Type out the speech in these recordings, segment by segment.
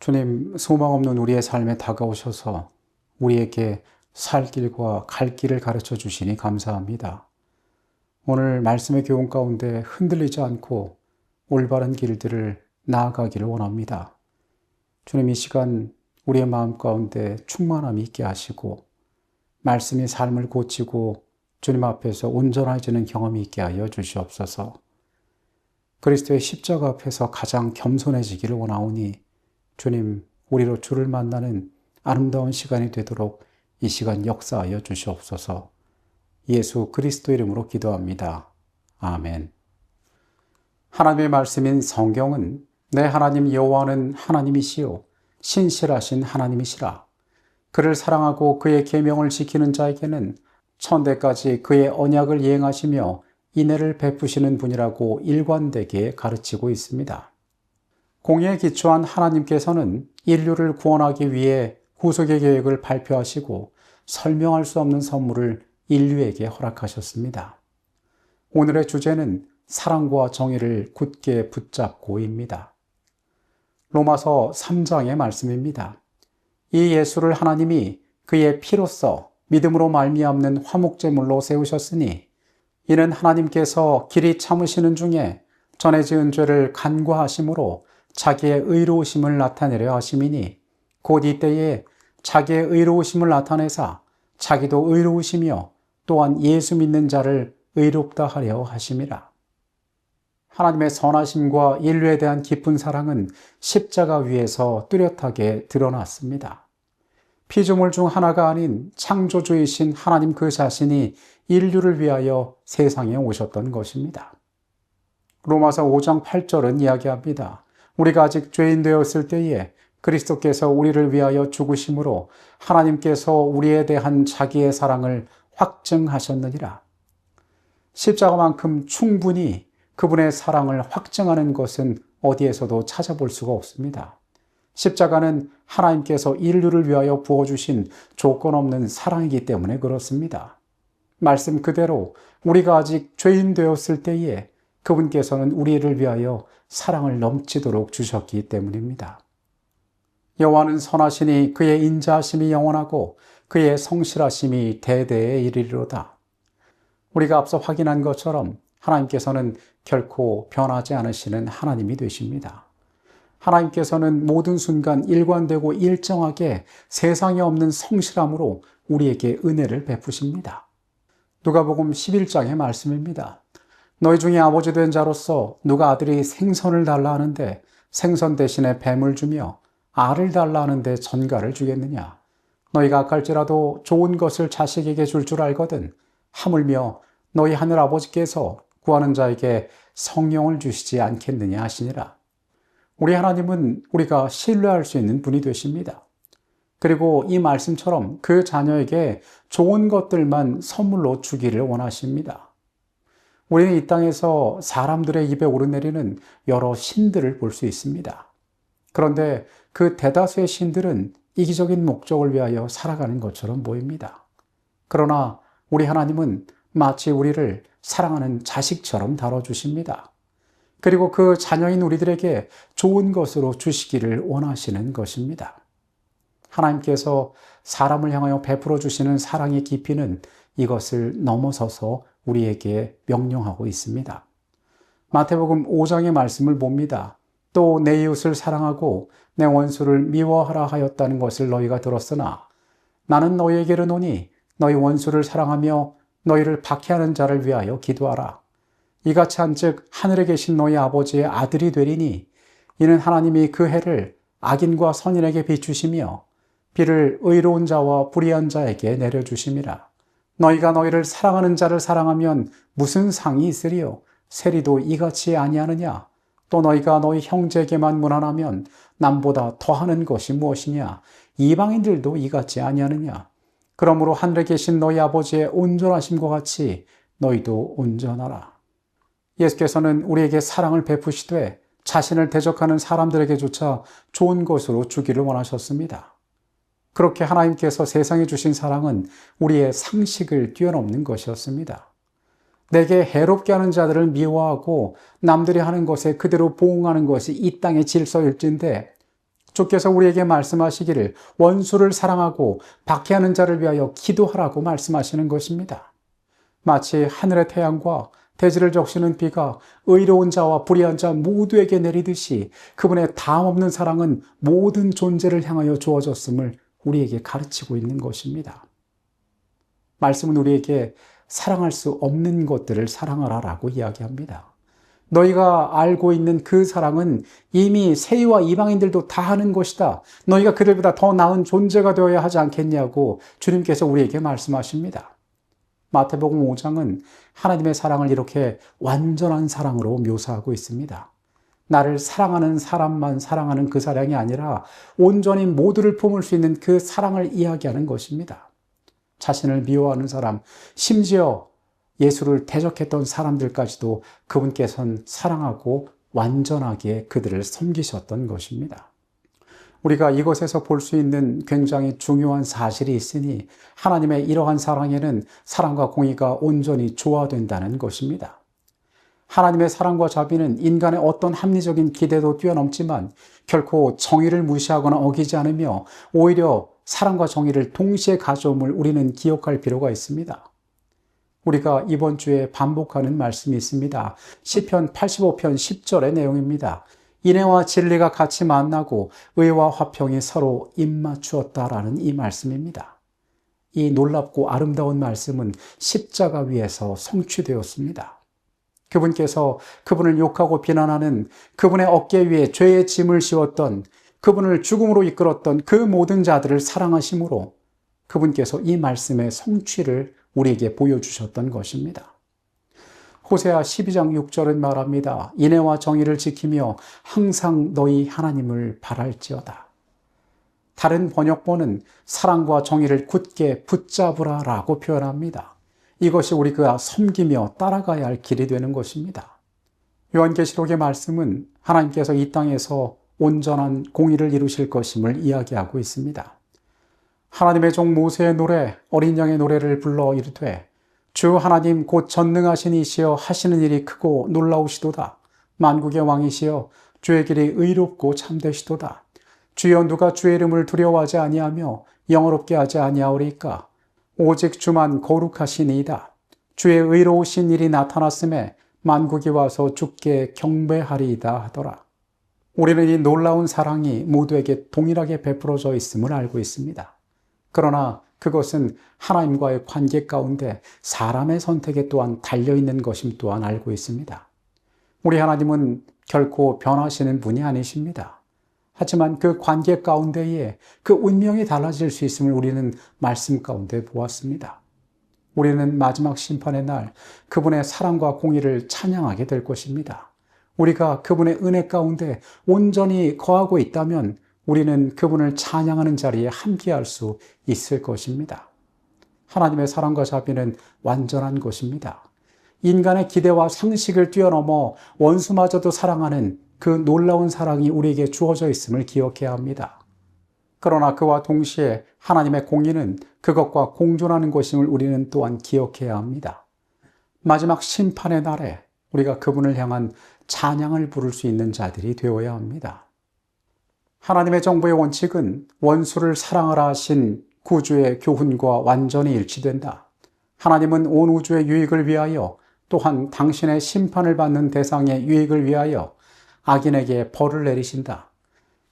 주님, 소망 없는 우리의 삶에 다가오셔서 우리에게 살 길과 갈 길을 가르쳐 주시니 감사합니다. 오늘 말씀의 교훈 가운데 흔들리지 않고 올바른 길들을 나아가기를 원합니다. 주님, 이 시간 우리의 마음 가운데 충만함이 있게 하시고 말씀이 삶을 고치고 주님 앞에서 온전해지는 경험이 있게 하여 주시옵소서. 그리스도의 십자가 앞에서 가장 겸손해지기를 원하오니 주님, 우리로 주를 만나는 아름다운 시간이 되도록 이 시간 역사하여 주시옵소서. 예수 그리스도 이름으로 기도합니다. 아멘. 하나님의 말씀인 성경은 내 하나님 여호와는 하나님이시요 신실하신 하나님이시라. 그를 사랑하고 그의 계명을 지키는 자에게는 천대까지 그의 언약을 이행하시며 인애를 베푸시는 분이라고 일관되게 가르치고 있습니다. 공의에 기초한 하나님께서는 인류를 구원하기 위해 구속의 계획을 발표하시고 설명할 수 없는 선물을 인류에게 허락하셨습니다. 오늘의 주제는 사랑과 정의를 굳게 붙잡고입니다. 로마서 3장의 말씀입니다. 이 예수를 하나님이 그의 피로써 믿음으로 말미암는 화목제물로 세우셨으니 이는 하나님께서 길이 참으시는 중에 전에 지은 죄를 간과하심으로 자기의 의로우심을 나타내려 하심이니 곧 이때에 자기의 의로우심을 나타내사 자기도 의로우시며 또한 예수 믿는 자를 의롭다 하려 하심이라. 하나님의 선하심과 인류에 대한 깊은 사랑은 십자가 위에서 뚜렷하게 드러났습니다. 피조물 중 하나가 아닌 창조주이신 하나님 그 자신이 인류를 위하여 세상에 오셨던 것입니다. 로마서 5장 8절은 이야기합니다. 우리가 아직 죄인 되었을 때에 그리스도께서 우리를 위하여 죽으심으로 하나님께서 우리에 대한 자기의 사랑을 확증하셨느니라. 십자가만큼 충분히 그분의 사랑을 확증하는 것은 어디에서도 찾아볼 수가 없습니다. 십자가는 하나님께서 인류를 위하여 부어주신 조건 없는 사랑이기 때문에 그렇습니다. 말씀 그대로 우리가 아직 죄인 되었을 때에 그분께서는 우리를 위하여 사랑을 넘치도록 주셨기 때문입니다. 여호와는 선하시니 그의 인자하심이 영원하고 그의 성실하심이 대대에 이르리로다. 우리가 앞서 확인한 것처럼 하나님께서는 결코 변하지 않으시는 하나님이 되십니다. 하나님께서는 모든 순간 일관되고 일정하게 세상에 없는 성실함으로 우리에게 은혜를 베푸십니다. 누가복음 11장의 말씀입니다. 너희 중에 아버지 된 자로서 누가 아들이 생선을 달라 하는데 생선 대신에 뱀을 주며 알을 달라 하는데 전갈을 주겠느냐. 너희가 악할지라도 좋은 것을 자식에게 줄 줄 알거든 하물며 너희 하늘 아버지께서 구하는 자에게 성령을 주시지 않겠느냐 하시니라. 우리 하나님은 우리가 신뢰할 수 있는 분이 되십니다. 그리고 이 말씀처럼 그 자녀에게 좋은 것들만 선물로 주기를 원하십니다. 우리는 이 땅에서 사람들의 입에 오르내리는 여러 신들을 볼 수 있습니다. 그런데 그 대다수의 신들은 이기적인 목적을 위하여 살아가는 것처럼 보입니다. 그러나 우리 하나님은 마치 우리를 사랑하는 자식처럼 다뤄주십니다. 그리고 그 자녀인 우리들에게 좋은 것으로 주시기를 원하시는 것입니다. 하나님께서 사람을 향하여 베풀어 주시는 사랑의 깊이는 이것을 넘어서서 우리에게 명령하고 있습니다. 마태복음 5장의 말씀을 봅니다. 또 내 이웃을 사랑하고 내 원수를 미워하라 하였다는 것을 너희가 들었으나 나는 너희에게 이르노니 너희 원수를 사랑하며 너희를 박해하는 자를 위하여 기도하라. 이같이 한즉 하늘에 계신 너희 아버지의 아들이 되리니 이는 하나님이 그 해를 악인과 선인에게 비추시며 비를 의로운 자와 불의한 자에게 내려주심이라. 너희가 너희를 사랑하는 자를 사랑하면 무슨 상이 있으리요? 세리도 이같이 아니하느냐? 또 너희가 너희 형제에게만 무난하면 남보다 더하는 것이 무엇이냐? 이방인들도 이같이 아니하느냐? 그러므로 하늘에 계신 너희 아버지의 온전하심과 같이 너희도 온전하라. 예수께서는 우리에게 사랑을 베푸시되 자신을 대적하는 사람들에게조차 좋은 것으로 주기를 원하셨습니다. 그렇게 하나님께서 세상에 주신 사랑은 우리의 상식을 뛰어넘는 것이었습니다. 내게 해롭게 하는 자들을 미워하고 남들이 하는 것에 그대로 보응하는 것이 이 땅의 질서일진데 주께서 우리에게 말씀하시기를 원수를 사랑하고 박해하는 자를 위하여 기도하라고 말씀하시는 것입니다. 마치 하늘의 태양과 대지를 적시는 비가 의로운 자와 불의한 자 모두에게 내리듯이 그분의 다함없는 사랑은 모든 존재를 향하여 주어졌음을 우리에게 가르치고 있는 것입니다. 말씀은 우리에게 사랑할 수 없는 것들을 사랑하라라고 이야기합니다. 너희가 알고 있는 그 사랑은 이미 세리와 이방인들도 다 하는 것이다. 너희가 그들보다 더 나은 존재가 되어야 하지 않겠냐고 주님께서 우리에게 말씀하십니다. 마태복음 5장은 하나님의 사랑을 이렇게 완전한 사랑으로 묘사하고 있습니다. 나를 사랑하는 사람만 사랑하는 그 사랑이 아니라 온전히 모두를 품을 수 있는 그 사랑을 이야기하는 것입니다. 자신을 미워하는 사람, 심지어 예수를 대적했던 사람들까지도 그분께서는 사랑하고 완전하게 그들을 섬기셨던 것입니다. 우리가 이것에서 볼 수 있는 굉장히 중요한 사실이 있으니 하나님의 이러한 사랑에는 사랑과 공의가 온전히 조화된다는 것입니다. 하나님의 사랑과 자비는 인간의 어떤 합리적인 기대도 뛰어넘지만 결코 정의를 무시하거나 어기지 않으며 오히려 사랑과 정의를 동시에 가져옴을 우리는 기억할 필요가 있습니다. 우리가 이번 주에 반복하는 말씀이 있습니다. 시편 85편 10절의 내용입니다. 인애와 진리가 같이 만나고 의와 화평이 서로 입맞추었다라는 이 말씀입니다. 이 놀랍고 아름다운 말씀은 십자가 위에서 성취되었습니다. 그분께서 그분을 욕하고 비난하는 그분의 어깨 위에 죄의 짐을 씌웠던 그분을 죽음으로 이끌었던 그 모든 자들을 사랑하심으로 그분께서 이 말씀의 성취를 우리에게 보여주셨던 것입니다. 호세아 12장 6절은 말합니다. 인애와 정의를 지키며 항상 너희 하나님을 바랄지어다. 다른 번역본은 사랑과 정의를 굳게 붙잡으라 라고 표현합니다. 이것이 우리가 섬기며 따라가야 할 길이 되는 것입니다. 요한계시록의 말씀은 하나님께서 이 땅에서 온전한 공의를 이루실 것임을 이야기하고 있습니다. 하나님의 종 모세의 노래, 어린 양의 노래를 불러 이르되 주 하나님 곧 전능하신 이시여 하시는 일이 크고 놀라우시도다. 만국의 왕이시여 주의 길이 의롭고 참되시도다. 주여 누가 주의 이름을 두려워하지 아니하며 영어롭게 하지 아니하오리까. 오직 주만 거룩하시니이다. 주의 의로우신 일이 나타났음에 만국이 와서 주께 경배하리이다 하더라. 우리는 이 놀라운 사랑이 모두에게 동일하게 베풀어져 있음을 알고 있습니다. 그러나 그것은 하나님과의 관계 가운데 사람의 선택에 또한 달려있는 것임 또한 알고 있습니다. 우리 하나님은 결코 변하시는 분이 아니십니다. 하지만 그 관계 가운데에 그 운명이 달라질 수 있음을 우리는 말씀 가운데 보았습니다. 우리는 마지막 심판의 날 그분의 사랑과 공의를 찬양하게 될 것입니다. 우리가 그분의 은혜 가운데 온전히 거하고 있다면 우리는 그분을 찬양하는 자리에 함께할 수 있을 것입니다. 하나님의 사랑과 자비는 완전한 것입니다. 인간의 기대와 상식을 뛰어넘어 원수마저도 사랑하는 그 놀라운 사랑이 우리에게 주어져 있음을 기억해야 합니다. 그러나 그와 동시에 하나님의 공의는 그것과 공존하는 것임을 우리는 또한 기억해야 합니다. 마지막 심판의 날에 우리가 그분을 향한 찬양을 부를 수 있는 자들이 되어야 합니다. 하나님의 정부의 원칙은 원수를 사랑하라 하신 구주의 교훈과 완전히 일치된다. 하나님은 온 우주의 유익을 위하여 또한 당신의 심판을 받는 대상의 유익을 위하여 악인에게 벌을 내리신다.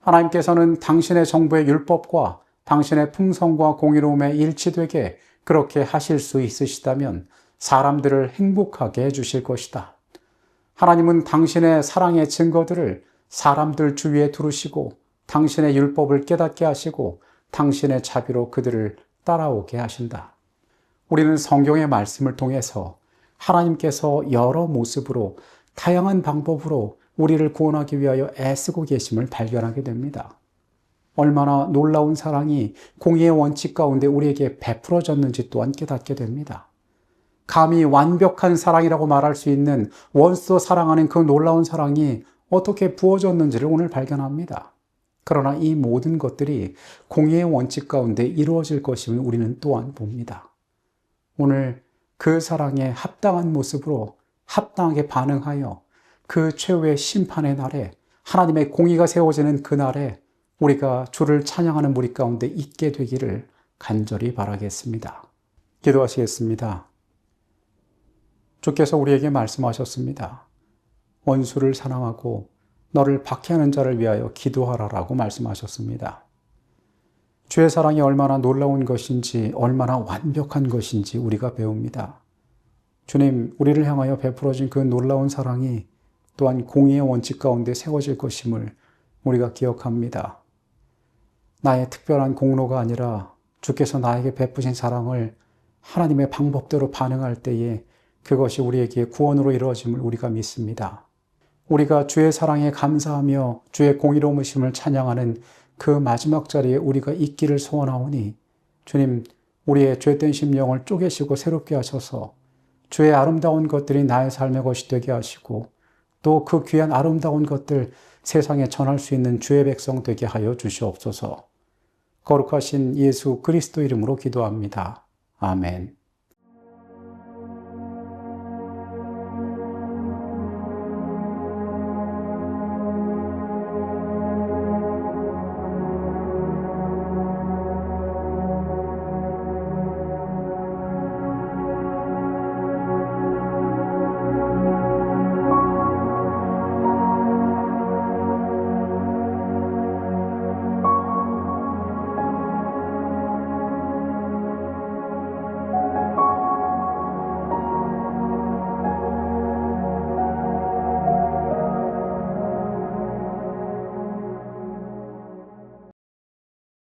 하나님께서는 당신의 정부의 율법과 당신의 풍성과 공의로움에 일치되게 그렇게 하실 수 있으시다면 사람들을 행복하게 해주실 것이다. 하나님은 당신의 사랑의 증거들을 사람들 주위에 두르시고 당신의 율법을 깨닫게 하시고 당신의 자비로 그들을 따라오게 하신다. 우리는 성경의 말씀을 통해서 하나님께서 여러 모습으로 다양한 방법으로 우리를 구원하기 위하여 애쓰고 계심을 발견하게 됩니다. 얼마나 놀라운 사랑이 공의의 원칙 가운데 우리에게 베풀어졌는지 또한 깨닫게 됩니다. 감히 완벽한 사랑이라고 말할 수 있는 원수도 사랑하는 그 놀라운 사랑이 어떻게 부어졌는지를 오늘 발견합니다. 그러나 이 모든 것들이 공의의 원칙 가운데 이루어질 것임을 우리는 또한 봅니다. 오늘 그 사랑에 합당한 모습으로 합당하게 반응하여 그 최후의 심판의 날에 하나님의 공의가 세워지는 그날에 우리가 주를 찬양하는 무리 가운데 있게 되기를 간절히 바라겠습니다. 기도하시겠습니다. 주께서 우리에게 말씀하셨습니다. 원수를 사랑하고 너를 박해하는 자를 위하여 기도하라라고 말씀하셨습니다. 주의 사랑이 얼마나 놀라운 것인지, 얼마나 완벽한 것인지 우리가 배웁니다. 주님, 우리를 향하여 베풀어진 그 놀라운 사랑이 또한 공의의 원칙 가운데 세워질 것임을 우리가 기억합니다. 나의 특별한 공로가 아니라 주께서 나에게 베푸신 사랑을 하나님의 방법대로 반응할 때에 그것이 우리에게 구원으로 이루어짐을 우리가 믿습니다. 우리가 주의 사랑에 감사하며 주의 공의로우심을 찬양하는 그 마지막 자리에 우리가 있기를 소원하오니 주님, 우리의 죄된 심령을 쪼개시고 새롭게 하셔서 주의 아름다운 것들이 나의 삶의 것이 되게 하시고 또 그 귀한 아름다운 것들 세상에 전할 수 있는 주의 백성 되게 하여 주시옵소서. 거룩하신 예수 그리스도 이름으로 기도합니다. 아멘.